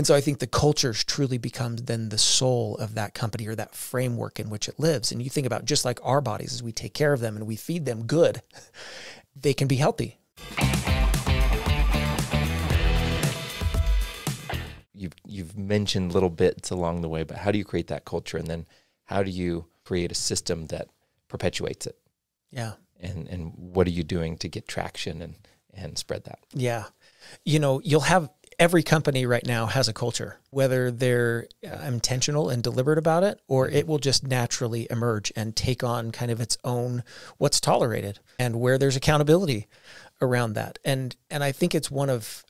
And so I think the cultures truly becomes then the soul of that company or that framework in which it lives. And you think about just like our bodies, as we take care of them and we feed them good, they can be healthy. You've mentioned little bits along the way, but how do you create that culture? And then how do you create a system that perpetuates it? Yeah. And what are you doing to get traction and spread that? Yeah. You'll have every company right now has a culture, whether they're intentional and deliberate about it, or it will just naturally emerge and take on kind of its own, what's tolerated and where there's accountability around that. And I think it's one of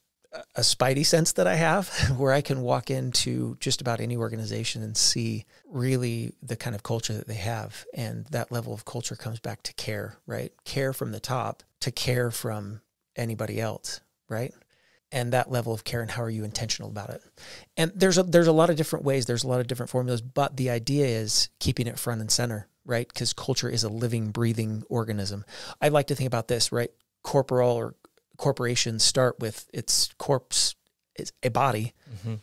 a spidey sense that I have where I can walk into just about any organization and see really the kind of culture that they have. And that level of culture comes back to care, right? Care from the top to care from anybody else, right? And that level of care and how are you intentional about it? And there's a lot of different ways, there's a lot of different formulas, but the idea is keeping it front and center, right? Because culture is a living, breathing organism. I like to think about this, right? Corporations start with its corpse, is a body,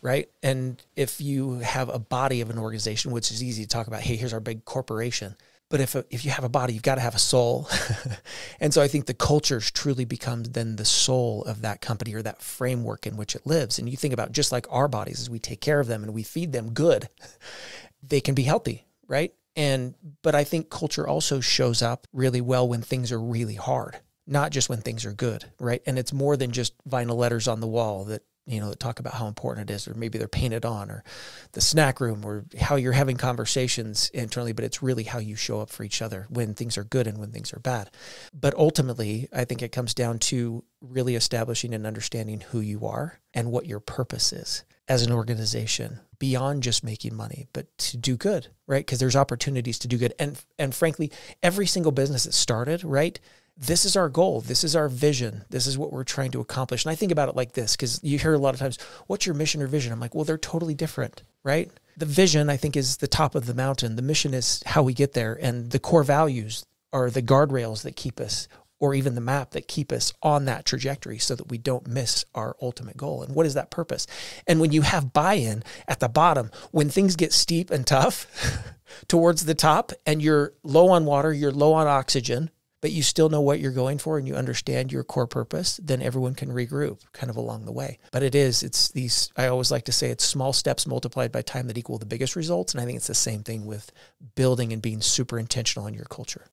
right? And if you have a body of an organization, which is easy to talk about, hey, here's our big corporation. But if you have a body, you've got to have a soul. And so I think the cultures truly becomes then the soul of that company or that framework in which it lives. And you think about just like our bodies, as we take care of them and we feed them good, they can be healthy, right? But I think culture also shows up really well when things are really hard, not just when things are good, right? And it's more than just vinyl letters on the wall that talk about how important it is, or maybe they're painted on, or the snack room, or how you're having conversations internally, but it's really how you show up for each other when things are good and when things are bad. But ultimately, I think it comes down to really establishing and understanding who you are and what your purpose is as an organization, beyond just making money, but to do good, right? Because there's opportunities to do good. And frankly, every single business that started, right? This is our goal. This is our vision. This is what we're trying to accomplish. And I think about it like this, because you hear a lot of times, what's your mission or vision? I'm like, well, they're totally different, right? The vision, I think, is the top of the mountain. The mission is how we get there. And the core values are the guardrails that keep us, or even the map that keep us on that trajectory so that we don't miss our ultimate goal. And what is that purpose? And when you have buy-in at the bottom, when things get steep and tough towards the top and you're low on water, you're low on oxygen, but you still know what you're going for and you understand your core purpose, then everyone can regroup kind of along the way. But it's these, I always like to say, it's small steps multiplied by time that equal the biggest results. And I think it's the same thing with building and being super intentional in your culture.